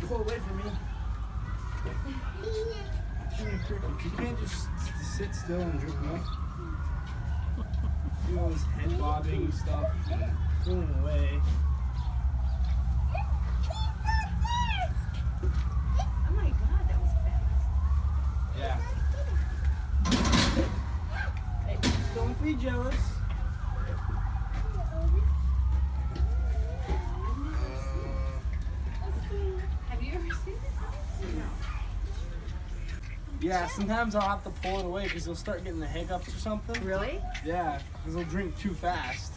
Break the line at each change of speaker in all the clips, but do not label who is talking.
pull away from me. You can't just sit still and drink milk. Do all this head bobbing stuff and pulling away.
Oh my god, that was fast.
Yeah. Hey, don't be jealous.
Have you ever seen this? No.
Yeah, sometimes I'll have to pull it away because they'll start getting the hiccups or something.
Really?
Yeah, because they'll drink too fast.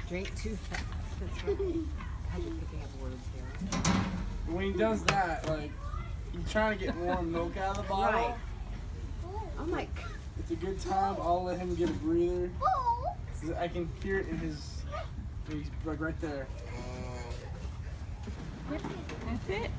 Drink too fast. That's right. How you picking up words here?
When he does that, like, he's trying to get warm milk out of the bottle.
Right. Oh my god.
It's a good time. I'll let him get a breather. I can hear it in his, he's like right there.
That's it.